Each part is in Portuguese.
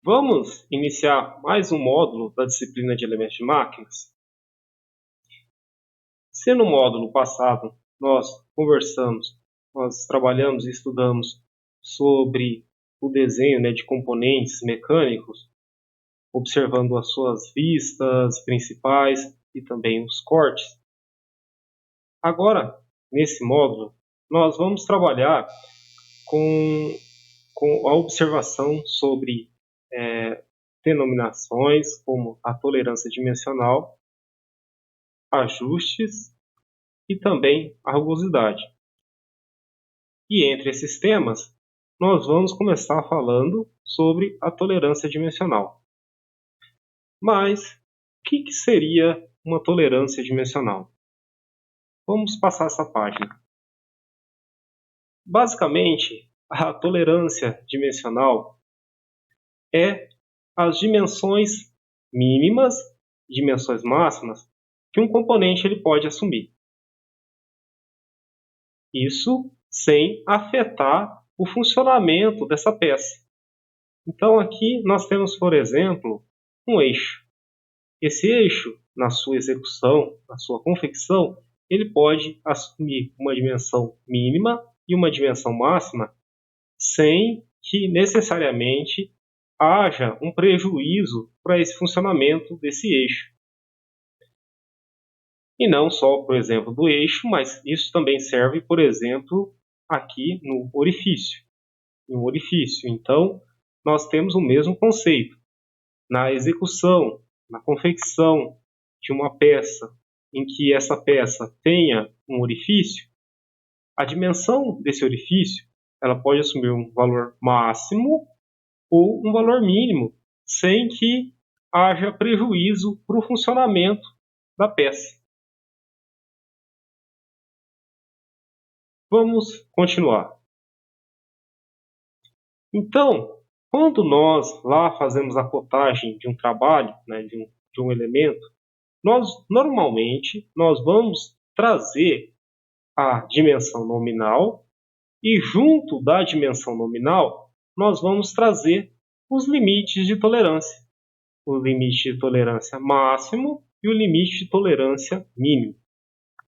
Vamos iniciar mais um módulo da disciplina de elementos de máquinas. Se no módulo passado nós trabalhamos e estudamos sobre o desenho de componentes mecânicos, observando as suas vistas principais e também os cortes. Agora, nesse módulo, nós vamos trabalhar com a observação sobre denominações como a tolerância dimensional, ajustes e também a rugosidade. E entre esses temas, nós vamos começar falando sobre a tolerância dimensional. Mas, o que seria uma tolerância dimensional? Vamos passar essa página. Basicamente, a tolerância dimensional é as dimensões mínimas, dimensões máximas, que um componente ele pode assumir. Isso sem afetar o funcionamento dessa peça. Então aqui nós temos, por exemplo, um eixo. Esse eixo, na sua execução, na sua confecção, ele pode assumir uma dimensão mínima e uma dimensão máxima sem que necessariamente haja um prejuízo para esse funcionamento desse eixo. E não só, por exemplo, do eixo, mas isso também serve, por exemplo, aqui no orifício. No orifício, então, nós temos o mesmo conceito. Na execução, na confecção de uma peça em que essa peça tenha um orifício, a dimensão desse orifício ela pode assumir um valor máximo ou um valor mínimo, sem que haja prejuízo para o funcionamento da peça. Vamos continuar. Então, quando nós lá fazemos a cotagem de um trabalho, de um elemento, normalmente nós vamos trazer a dimensão nominal e junto da dimensão nominal nós vamos trazer os limites de tolerância. O limite de tolerância máximo e o limite de tolerância mínimo.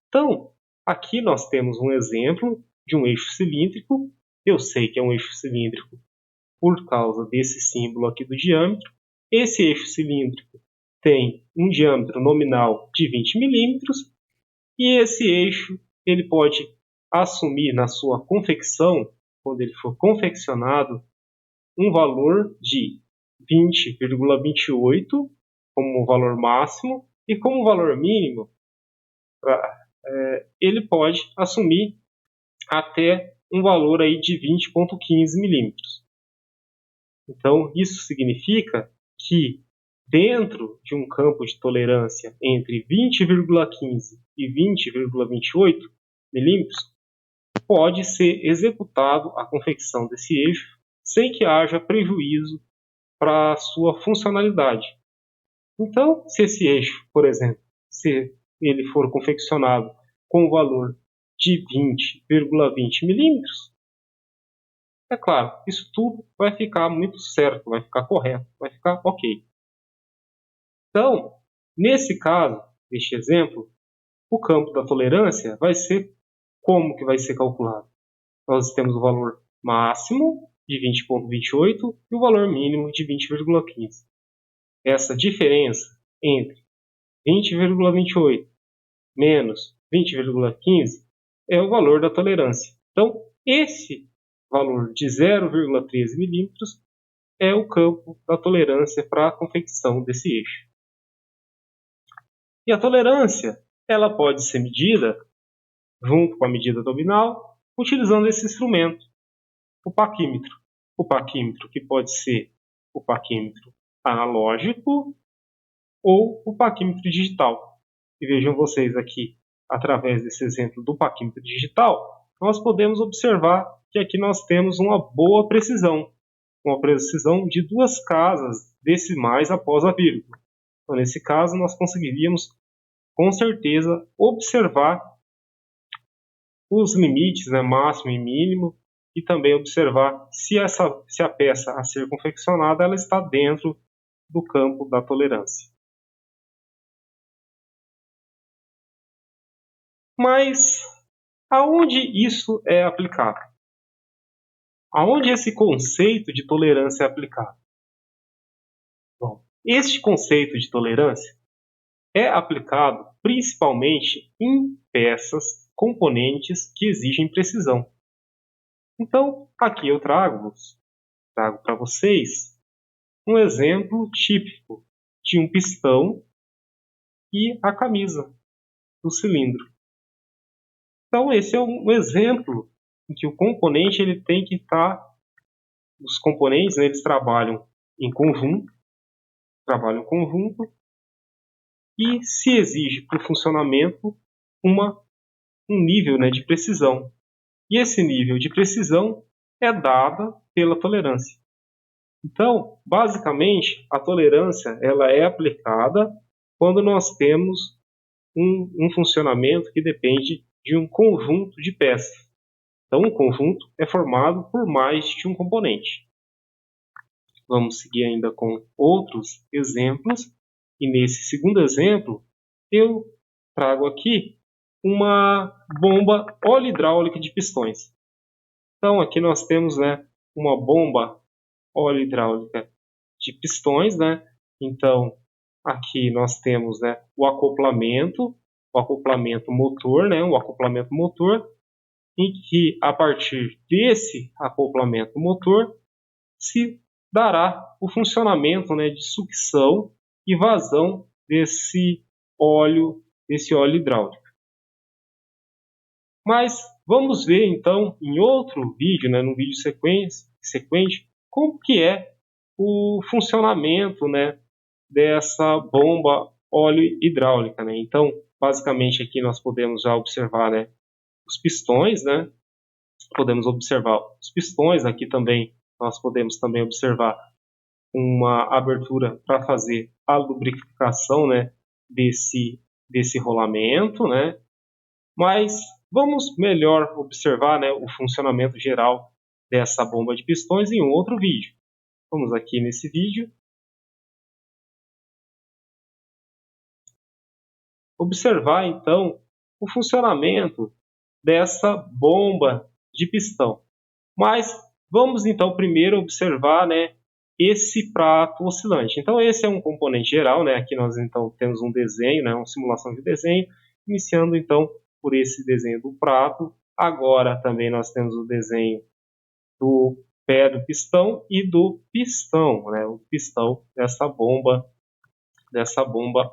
Então, aqui nós temos um exemplo de um eixo cilíndrico. Eu sei que é um eixo cilíndrico por causa desse símbolo aqui do diâmetro. Esse eixo cilíndrico tem um diâmetro nominal de 20 milímetros e esse eixo ele pode assumir na sua confecção, quando ele for confeccionado, um valor de 20,28 como valor máximo e como valor mínimo ele pode assumir até um valor aí de 20,15 milímetros. Então, isso significa que dentro de um campo de tolerância entre 20,15 e 20,28 milímetros, pode ser executado a confecção desse eixo sem que haja prejuízo para a sua funcionalidade. Então, se esse eixo, por exemplo, se ele for confeccionado com o valor de 20,20 milímetros, é claro, isso tudo vai ficar muito certo, vai ficar correto, vai ficar ok. Então, nesse caso, neste exemplo, o campo da tolerância vai ser como que vai ser calculado? Nós temos o valor máximo de 20,28 e o valor mínimo de 20,15. Essa diferença entre 20,28 menos 20,15 é o valor da tolerância. Então, esse valor de 0,13 milímetros é o campo da tolerância para a confecção desse eixo. E a tolerância ela pode ser medida junto com a medida nominal, utilizando esse instrumento, o paquímetro. O paquímetro que pode ser o paquímetro analógico ou o paquímetro digital. E vejam vocês aqui, através desse exemplo do paquímetro digital, nós podemos observar que aqui nós temos uma boa precisão. Uma precisão de 2 casas decimais após a vírgula. Então, nesse caso, nós conseguiríamos, com certeza, observar os limites, máximo e mínimo, e também observar se a peça a ser confeccionada ela está dentro do campo da tolerância. Mas aonde isso é aplicado? Aonde esse conceito de tolerância é aplicado? Bom, este conceito de tolerância é aplicado principalmente em peças, componentes que exigem precisão. Então, aqui eu trago para vocês um exemplo típico de um pistão e a camisa do cilindro. Então, esse é um exemplo em que o componente ele tem que estar. Os componentes, né, eles trabalham em conjunto, e se exige para o funcionamento um nível, né, de precisão. E esse nível de precisão é dada pela tolerância. Então, basicamente, a tolerância ela é aplicada quando nós temos um funcionamento que depende de um conjunto de peças. Então, um conjunto é formado por mais de um componente. Vamos seguir ainda com outros exemplos. E nesse segundo exemplo, eu trago aqui uma bomba óleo-hidráulica de pistões. Então, aqui nós temos, né, uma bomba óleo-hidráulica de pistões, né? Então, aqui nós temos, né, o acoplamento motor, né, o acoplamento motor, em que a partir desse acoplamento motor se dará o funcionamento, né, de sucção e vazão desse óleo hidráulico. Mas vamos ver então em outro vídeo, né, no vídeo sequente, como que é o funcionamento, né, dessa bomba óleo hidráulica, né? Então, basicamente aqui nós podemos já observar, né, os pistões, né? Podemos observar os pistões, aqui também nós podemos também observar uma abertura para fazer a lubrificação, né, desse rolamento, né? Mas vamos melhor observar, né, o funcionamento geral dessa bomba de pistões em um outro vídeo. Vamos aqui nesse vídeo. Observar então o funcionamento dessa bomba de pistão. Mas vamos então primeiro observar, né, esse prato oscilante. Então esse é um componente geral, né? Aqui nós então temos um desenho, né, uma simulação de desenho, iniciando então por esse desenho do prato. Agora também nós temos o desenho do pé do pistão e do pistão, né, o pistão dessa bomba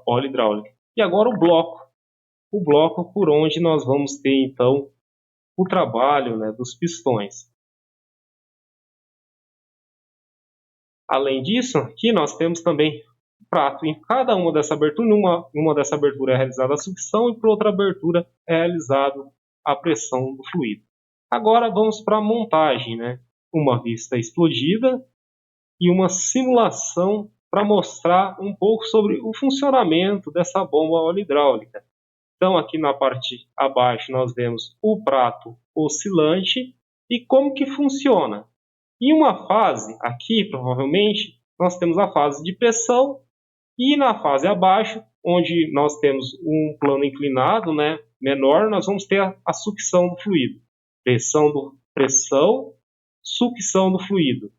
óleo hidráulica. E agora o bloco por onde nós vamos ter então o trabalho, né, dos pistões. Além disso, aqui nós temos também o prato. Em cada uma dessa abertura, uma dessa abertura é realizada a sucção e por outra abertura é realizada a pressão do fluido. Agora vamos para a montagem, né? Uma vista explodida e uma simulação para mostrar um pouco sobre o funcionamento dessa bomba óleo hidráulica. Então aqui na parte abaixo nós vemos o prato oscilante e como que funciona. Em uma fase, aqui provavelmente, nós temos a fase de pressão e na fase abaixo, onde nós temos um plano inclinado, né, menor, nós vamos ter a sucção do fluido. Pressão, sucção do fluido.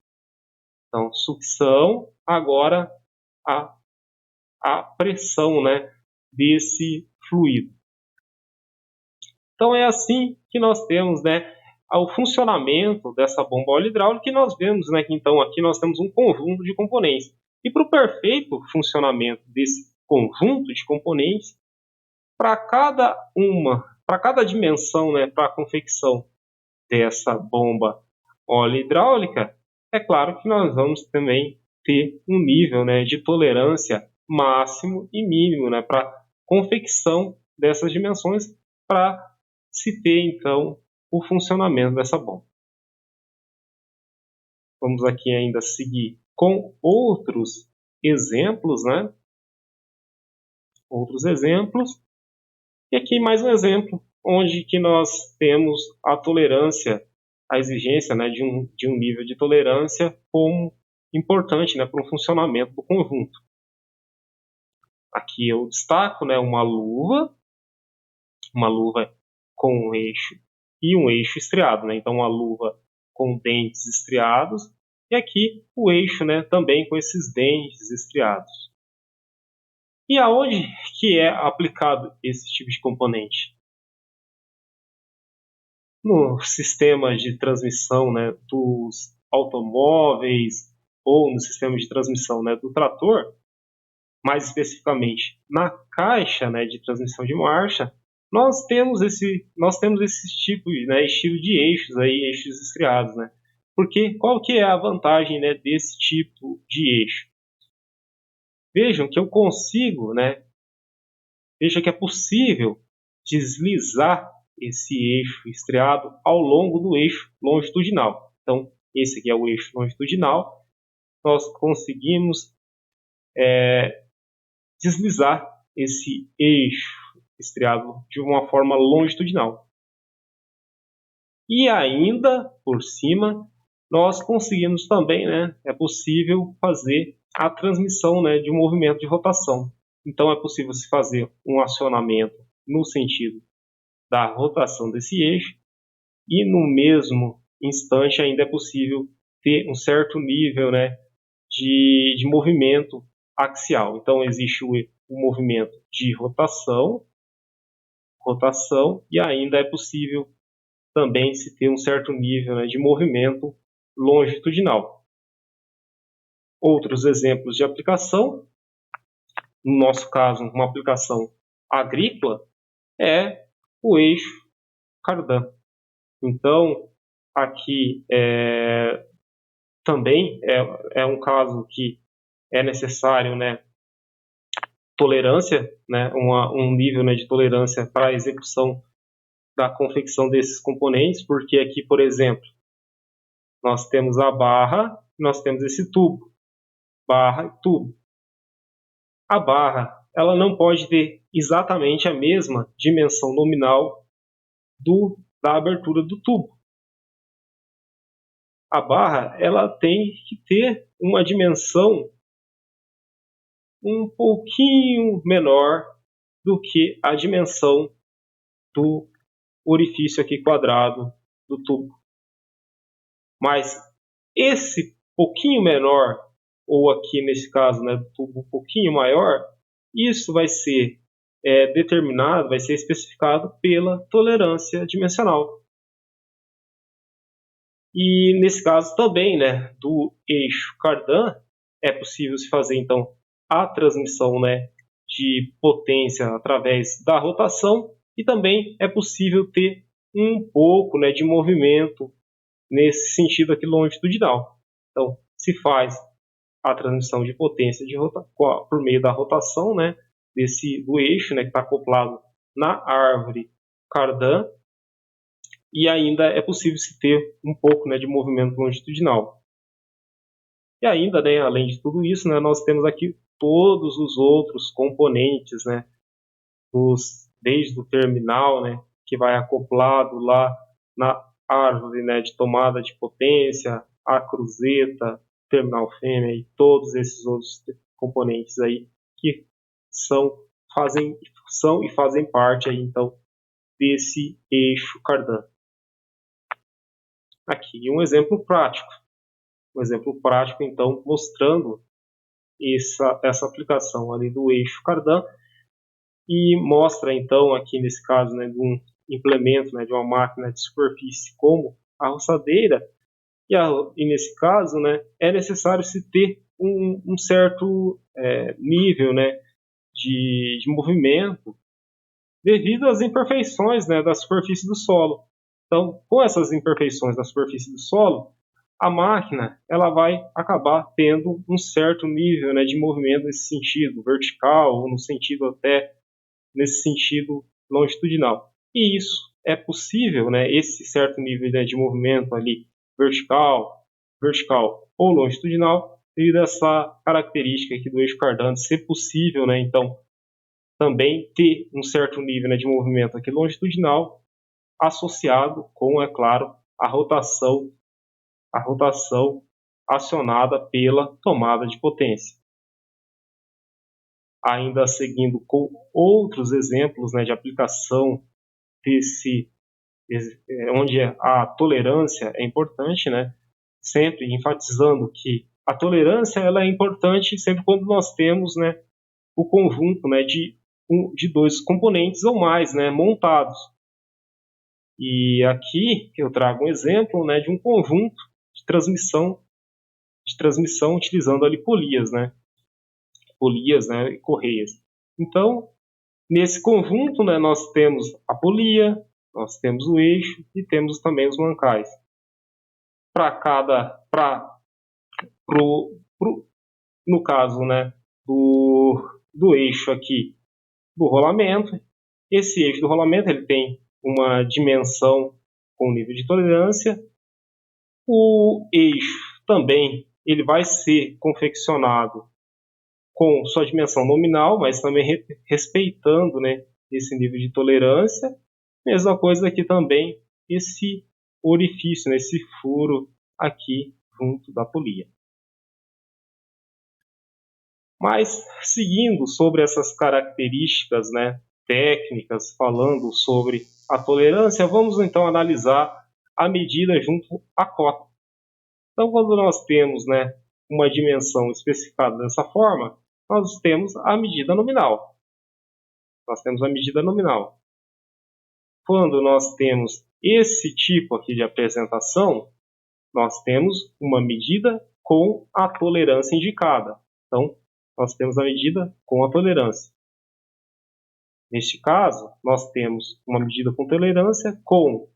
Então, sucção, agora a pressão, né, desse fluido. Então é assim que nós temos, né, o funcionamento dessa bomba óleo hidráulica, e nós vemos, né, que então aqui nós temos um conjunto de componentes. E para o perfeito funcionamento desse conjunto de componentes, para cada dimensão, né, para a confecção dessa bomba óleo hidráulica, é claro que nós vamos também ter um nível, né, de tolerância máximo e mínimo, né, para confecção dessas dimensões, para se ter então o funcionamento dessa bomba. Vamos aqui ainda seguir com outros exemplos, né? Outros exemplos. E aqui mais um exemplo, onde que nós temos a tolerância a exigência, né, de um nível de tolerância como importante, né, para o funcionamento do conjunto. Aqui eu destaco, né, uma luva com um eixo e um eixo estriado, né? Então uma luva com dentes estriados e aqui o eixo, né, também com esses dentes estriados. E aonde que é aplicado esse tipo de componente? No sistema de transmissão, né, dos automóveis ou no sistema de transmissão, né, do trator, mais especificamente na caixa, né, de transmissão de marcha, nós temos esse tipo, né, estilo de eixos aí, eixos estriados, né? Porque qual que é a vantagem, né, desse tipo de eixo? Vejam que eu consigo, né? Veja que é possível deslizar esse eixo estriado ao longo do eixo longitudinal. Então, esse aqui é o eixo longitudinal. Nós conseguimos deslizar esse eixo estriado de uma forma longitudinal. E ainda por cima, nós conseguimos também, né, é possível fazer a transmissão, né, de um movimento de rotação. Então é possível se fazer um acionamento no sentido da rotação desse eixo e no mesmo instante ainda é possível ter um certo nível, né, de movimento axial. Então existe o movimento de rotação, e ainda é possível também se ter um certo nível, né, de movimento longitudinal. Outros exemplos de aplicação, no nosso caso, uma aplicação agrícola, é o eixo cardan. Então, aqui também é um caso que é necessário, né, tolerância, né, um nível, né, de tolerância para a execução da confecção desses componentes, porque aqui, por exemplo, nós temos a barra, nós temos esse tubo, barra e tubo. A barra, ela não pode ter exatamente a mesma dimensão nominal da abertura do tubo. A barra, ela tem que ter uma dimensão um pouquinho menor do que a dimensão do orifício aqui quadrado do tubo. Mas esse pouquinho menor, ou aqui nesse caso, né, do tubo um pouquinho maior, isso vai ser determinado, vai ser especificado pela tolerância dimensional. E nesse caso também, né, do eixo cardan, é possível se fazer então a transmissão, né, de potência através da rotação e também é possível ter um pouco, né, de movimento nesse sentido aqui longitudinal. Então, se faz a transmissão de potência por meio da rotação, né, do eixo, né, que está acoplado na árvore cardan, e ainda é possível se ter um pouco, né, de movimento longitudinal. E ainda, né, além de tudo isso, né, nós temos aqui todos os outros componentes, né, desde o terminal, né, que vai acoplado lá na árvore, né, de tomada de potência, a cruzeta, terminal fêmea e todos esses outros componentes aí que fazem parte aí, então, desse eixo cardan. Aqui um exemplo prático. Então, mostrando essa aplicação ali do eixo cardan e mostra, então, aqui nesse caso, né, de um implemento, né, de uma máquina de superfície como a roçadeira, e nesse caso, né, é necessário se ter um certo nível, né, de movimento devido às imperfeições, né, da superfície do solo. Então, com essas imperfeições da superfície do solo, a máquina ela vai acabar tendo um certo nível, né, de movimento nesse sentido vertical ou nesse sentido longitudinal. E isso é possível, né, esse certo nível, né, de movimento ali vertical ou longitudinal, devido a essa característica aqui do eixo cardan ser possível, né, então também ter um certo nível, né, de movimento aqui longitudinal associado com, é claro, a rotação acionada pela tomada de potência. Ainda seguindo com outros exemplos, né, de aplicação onde a tolerância é importante, né, sempre enfatizando que a tolerância ela é importante sempre quando nós temos, né, o conjunto, né, de dois componentes ou mais, né, montados. E aqui eu trago um exemplo, né, de um conjunto de transmissão utilizando ali polias, né, e correias. Então, nesse conjunto, né, nós temos a polia, nós temos o eixo e temos também os mancais. No caso, né, do eixo aqui do rolamento, esse eixo do rolamento ele tem uma dimensão com nível de tolerância. O eixo também ele vai ser confeccionado com sua dimensão nominal, mas também respeitando, né, esse nível de tolerância. Mesma coisa aqui também, esse orifício, né, esse furo aqui junto da polia. Mas, seguindo sobre essas características, né, técnicas, falando sobre a tolerância, vamos então analisar a medida junto à cota. Então, quando nós temos, né, uma dimensão especificada dessa forma, nós temos a medida nominal. Quando nós temos esse tipo aqui de apresentação, nós temos uma medida com a tolerância indicada. Então, nós temos a medida com a tolerância. Neste caso, nós temos uma medida com tolerância com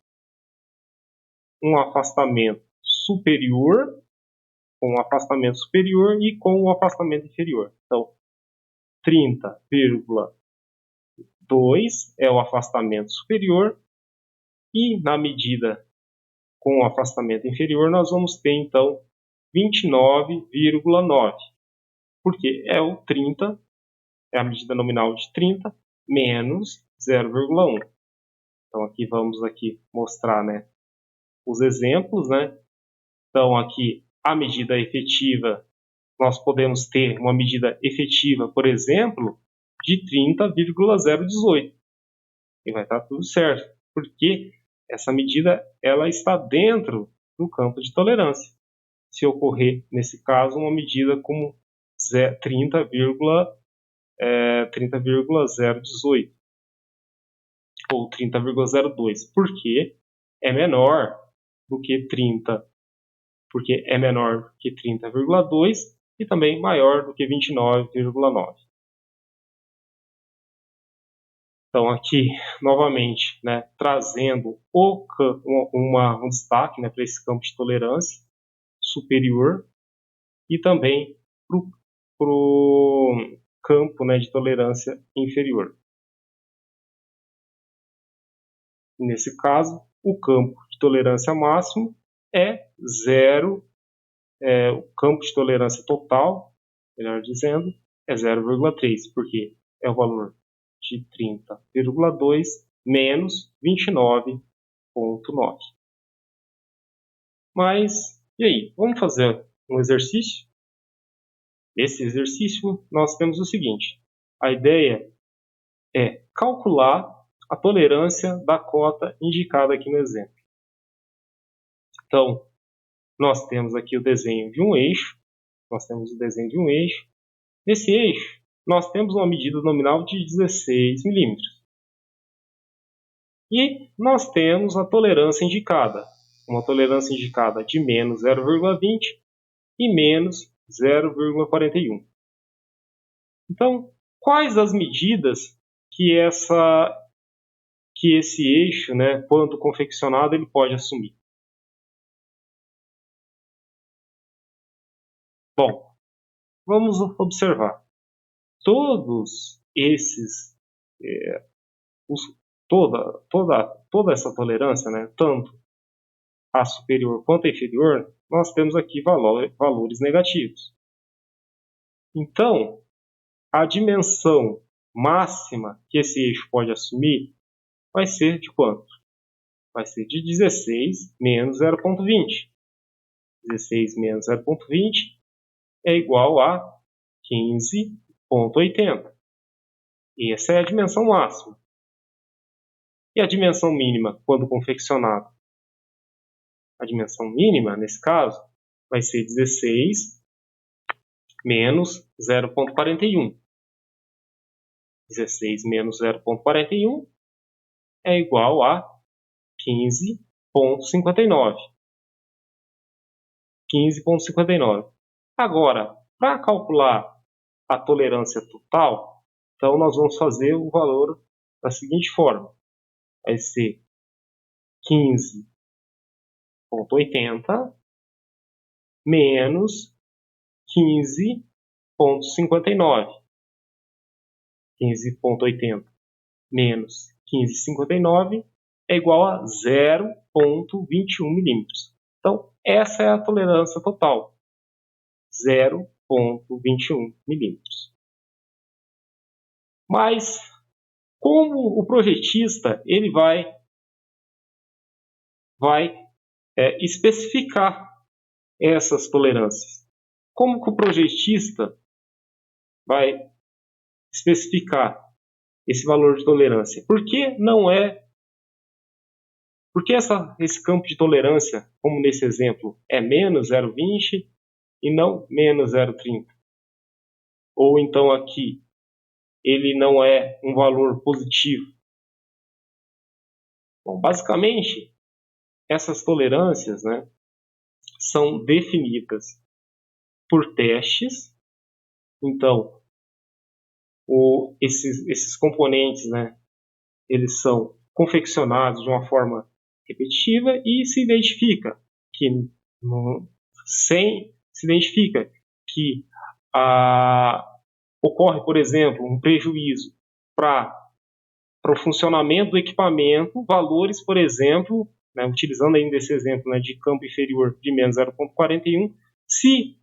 um afastamento superior, e com um afastamento inferior. Então, 30,2 é o afastamento superior e na medida com o afastamento inferior nós vamos ter então 29,9, porque é o 30, é a medida nominal de 30 menos 0,1. Então aqui vamos mostrar, né, os exemplos, né? Então aqui a medida efetiva, nós podemos ter uma medida efetiva, por exemplo, de 30,018. E vai estar tudo certo, porque essa medida ela está dentro do campo de tolerância. Se ocorrer, nesse caso, uma medida como 30,018 ou 30,02, porque é menor do que 30, porque é menor que 30,2 e também maior do que 29,9. Então aqui, novamente, né, trazendo um destaque, né, para esse campo de tolerância superior e também para o campo, né, de tolerância inferior. Nesse caso, o campo de tolerância máximo é 0, o campo de tolerância total, melhor dizendo, é 0,3, porque é o valor de 30,2 menos 29,9. Mas, e aí? Vamos fazer um exercício? Esse exercício, nós temos o seguinte. A ideia é calcular a tolerância da cota indicada aqui no exemplo. Então, nós temos aqui o desenho de um eixo. Nesse eixo, nós temos uma medida nominal de 16 milímetros. E nós temos a tolerância indicada. Uma tolerância indicada de menos 0,20 e menos 0,41. Então, quais as medidas que esse eixo, né, quando confeccionado, ele pode assumir? Bom, vamos observar. Todos esses, toda essa tolerância, né, tanto a superior quanto a inferior, nós temos aqui valores negativos. Então, a dimensão máxima que esse eixo pode assumir vai ser de quanto? vai ser de 16 menos 0,20. 16 menos 0,20 é igual a 15,80. Essa é a dimensão máxima. E a dimensão mínima, quando confeccionado? A dimensão mínima, nesse caso, vai ser 16 menos 0,41. 16 menos 0,41 é igual a 15,59. 15,59. Agora, para calcular a tolerância total, então nós vamos fazer o valor da seguinte forma. Vai ser 15,80 menos 15,59. 15,80 menos 15,59 é igual a 0,21 milímetros. Então, essa é a tolerância total. 0,21 milímetros. Mas, como o projetista ele vai especificar essas tolerâncias? Como que o projetista vai especificar esse valor de tolerância? Por que esse campo de tolerância, como nesse exemplo, é menos 0,20 e não menos 0,30? Ou então aqui, ele não é um valor positivo? Bom, basicamente, essas tolerâncias, né, são definidas por testes. Então, esses componentes, né, eles são confeccionados de uma forma repetitiva e se identifica que ocorre, por exemplo, um prejuízo para o funcionamento do equipamento, valores, por exemplo, né, utilizando ainda esse exemplo, né, de campo inferior de menos 0,41, se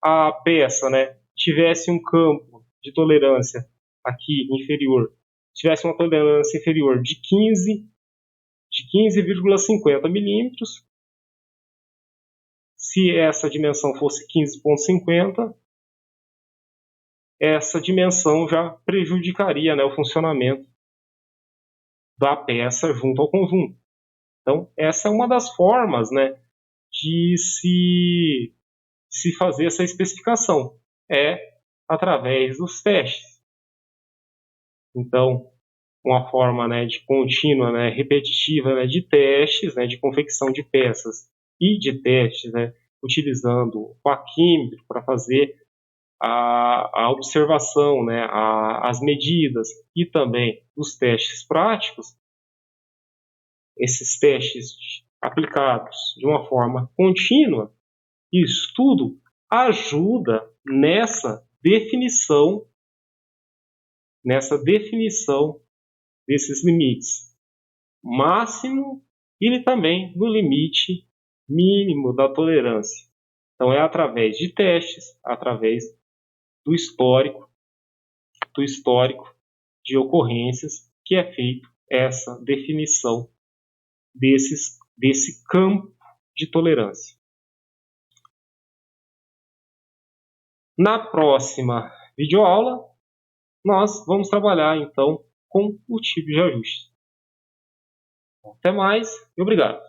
a peça, né, tivesse um campo de tolerância aqui inferior, tivesse uma tolerância inferior de 15,50 milímetros, se essa dimensão fosse 15,50, essa dimensão já prejudicaria, né, o funcionamento da peça junto ao conjunto. Então, essa é uma das formas, né, de se fazer essa especificação, através dos testes. Então, uma forma, né, de contínua, né, repetitiva, né, de testes, né, de confecção de peças e de testes, né, utilizando o paquímetro para fazer a observação, né, as medidas e também os testes práticos. Esses testes aplicados de uma forma contínua, isso tudo ajuda nessa definição desses limites máximo e também no limite mínimo da tolerância. Então, é através de testes, através do histórico de ocorrências que é feito essa definição desse campo de tolerância. Na próxima videoaula, nós vamos trabalhar então com o tipo de ajuste. Até mais e obrigado.